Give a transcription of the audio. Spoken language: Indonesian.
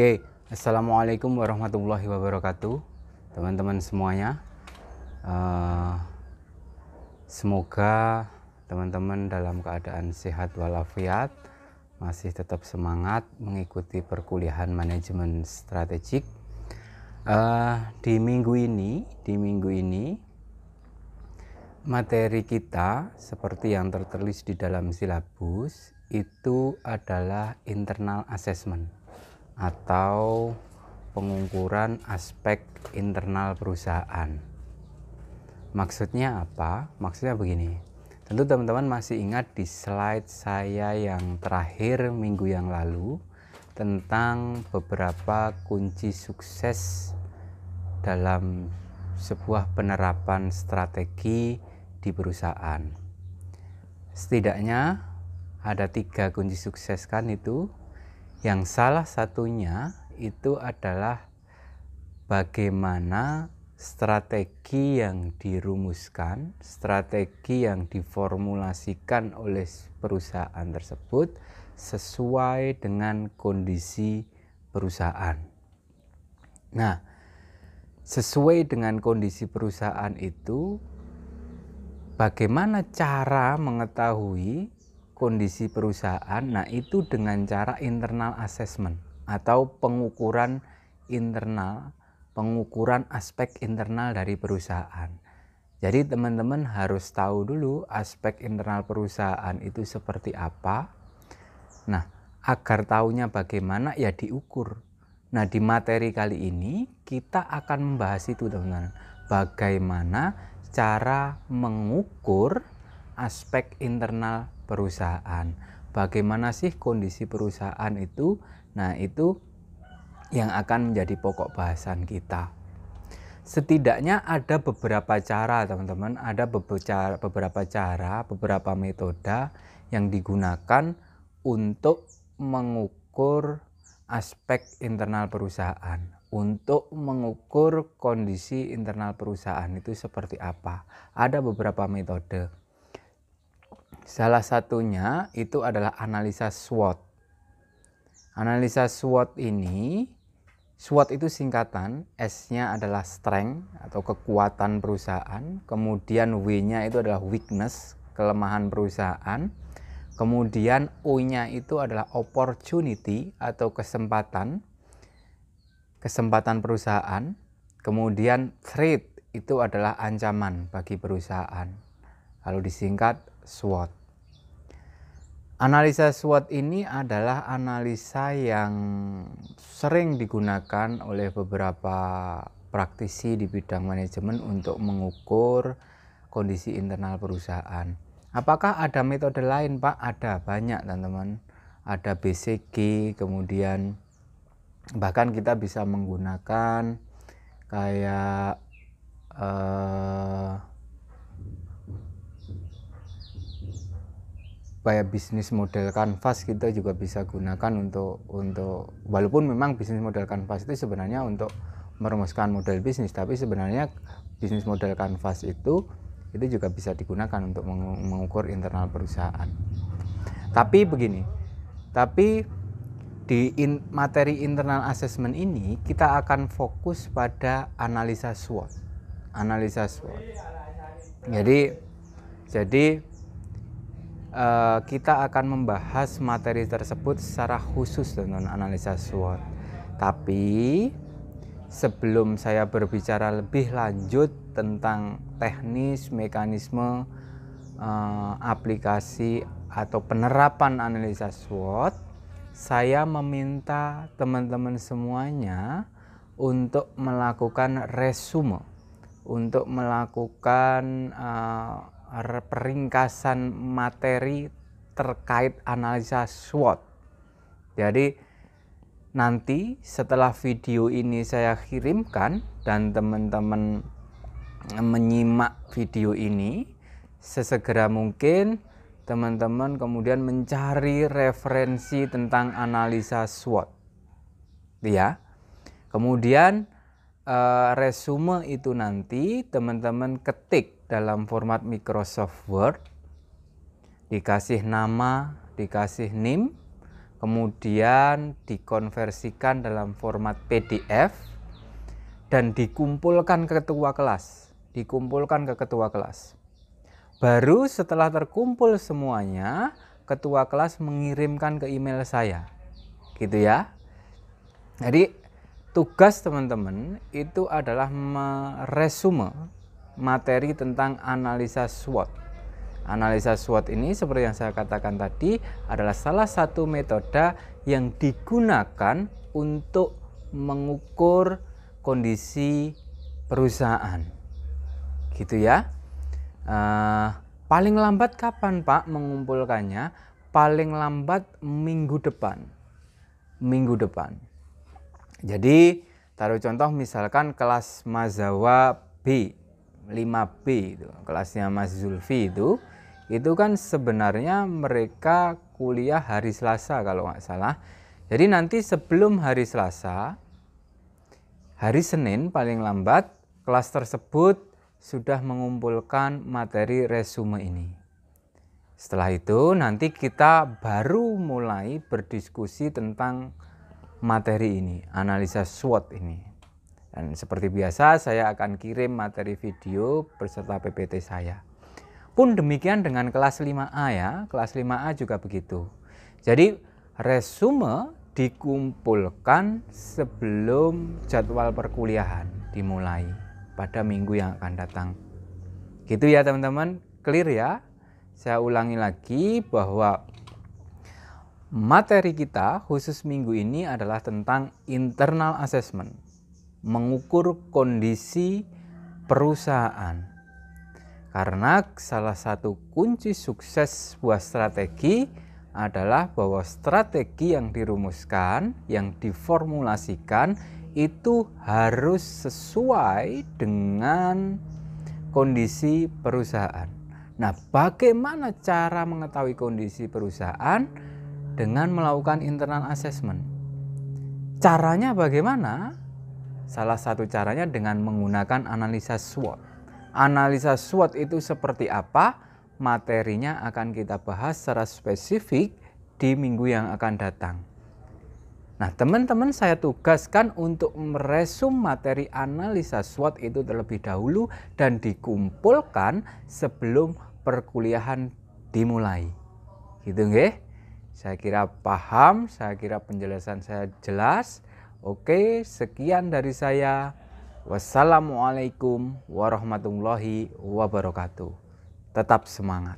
Oke, Assalamualaikum warahmatullahi wabarakatuh, teman-teman semuanya. Semoga teman-teman dalam keadaan sehat walafiat, masih tetap semangat mengikuti perkuliahan manajemen strategik. Di minggu ini materi kita seperti yang tertulis di dalam silabus itu adalah internal assessment atau pengukuran aspek internal perusahaan. Maksudnya apa? Maksudnya begini. Tentu teman-teman masih ingat di slide saya yang terakhir minggu yang lalu tentang beberapa kunci sukses dalam sebuah penerapan strategi di perusahaan. Setidaknya ada 3 kunci sukses kan itu. Yang salah satunya itu adalah bagaimana strategi yang dirumuskan, strategi yang diformulasikan oleh perusahaan tersebut sesuai dengan kondisi perusahaan. Nah, sesuai dengan kondisi perusahaan itu, bagaimana cara mengetahui kondisi perusahaan? Nah, itu dengan cara internal assessment atau pengukuran internal, pengukuran aspek internal dari perusahaan. Jadi teman-teman harus tahu dulu aspek internal perusahaan itu seperti apa. Nah, agar tahunya bagaimana ya diukur. Nah, di materi kali ini kita akan membahas itu, teman-teman. Bagaimana cara mengukur aspek internal perusahaan. Bagaimana sih kondisi perusahaan itu? Nah, itu yang akan menjadi pokok bahasan kita. Setidaknya ada beberapa cara, teman-teman. Ada beberapa cara, beberapa metode yang digunakan untuk mengukur aspek internal perusahaan. Untuk mengukur kondisi internal perusahaan itu seperti apa. Ada beberapa metode. Salah satunya itu adalah analisa SWOT. Analisa SWOT ini, SWOT itu singkatan, S-nya adalah strength atau kekuatan perusahaan, kemudian W-nya itu adalah weakness, kelemahan perusahaan, kemudian O-nya itu adalah opportunity atau kesempatan perusahaan, kemudian threat itu adalah ancaman bagi perusahaan, lalu disingkat SWOT. Analisa SWOT ini adalah analisa yang sering digunakan oleh beberapa praktisi di bidang manajemen untuk mengukur kondisi internal perusahaan. Apakah ada metode lain, Pak? Ada, banyak, teman-teman. Ada BCG, kemudian bahkan kita bisa menggunakan kayak bisnis model kanvas, kita juga bisa gunakan untuk walaupun memang bisnis model kanvas itu sebenarnya untuk merumuskan model bisnis, tapi sebenarnya bisnis model kanvas itu juga bisa digunakan untuk mengukur internal perusahaan. Tapi begini, di materi internal assessment ini kita akan fokus pada analisa SWOT. Jadi kita akan membahas materi tersebut secara khusus dengan analisa SWOT. Tapi sebelum saya berbicara lebih lanjut tentang teknis, mekanisme, aplikasi atau penerapan analisa SWOT, saya meminta teman-teman semuanya untuk melakukan resume, untuk melakukan peringkasan materi terkait analisa SWOT. Jadi nanti setelah video ini saya kirimkan dan teman-teman menyimak video ini, sesegera mungkin teman-teman kemudian mencari referensi tentang analisa SWOT. Ya. Kemudian resume itu nanti teman-teman ketik dalam format Microsoft Word, dikasih nama, dikasih NIM, kemudian dikonversikan dalam format PDF dan dikumpulkan ke ketua kelas, Baru setelah terkumpul semuanya, ketua kelas mengirimkan ke email saya, gitu ya. Jadi tugas teman-teman itu adalah meresume materi tentang analisa SWOT. Analisa SWOT ini seperti yang saya katakan tadi adalah salah satu metode yang digunakan untuk mengukur kondisi perusahaan, gitu ya. Paling lambat kapan Pak mengumpulkannya? Paling lambat minggu depan. Jadi taruh contoh misalkan kelas Mazawa B 5B itu, kelasnya Mas Zulfi itu kan sebenarnya mereka kuliah hari Selasa kalau nggak salah. Jadi nanti sebelum hari Selasa, hari Senin paling lambat kelas tersebut sudah mengumpulkan materi resume ini. Setelah itu nanti kita baru mulai berdiskusi tentang materi ini, analisa SWOT ini. Dan seperti biasa saya akan kirim materi video beserta PPT saya. Pun demikian dengan kelas 5A ya, kelas 5A juga begitu. Jadi resume dikumpulkan sebelum jadwal perkuliahan dimulai pada minggu yang akan datang. Gitu ya teman-teman, clear ya? Saya ulangi lagi bahwa materi kita khusus minggu ini adalah tentang internal assessment, mengukur kondisi perusahaan. Karena salah satu kunci sukses sebuah strategi adalah bahwa strategi yang dirumuskan, yang diformulasikan itu harus sesuai dengan kondisi perusahaan. Nah, bagaimana cara mengetahui kondisi perusahaan? Dengan melakukan internal assessment. Caranya bagaimana? Salah satu caranya dengan menggunakan analisa SWOT. Analisa SWOT itu seperti apa? Materinya akan kita bahas secara spesifik di minggu yang akan datang. Nah, teman-teman saya tugaskan untuk meresum materi analisa SWOT itu terlebih dahulu dan dikumpulkan sebelum perkuliahan dimulai. Gitu nggih? Saya kira paham, saya kira penjelasan saya jelas. Oke, sekian dari saya. Wassalamualaikum warahmatullahi wabarakatuh. Tetap semangat.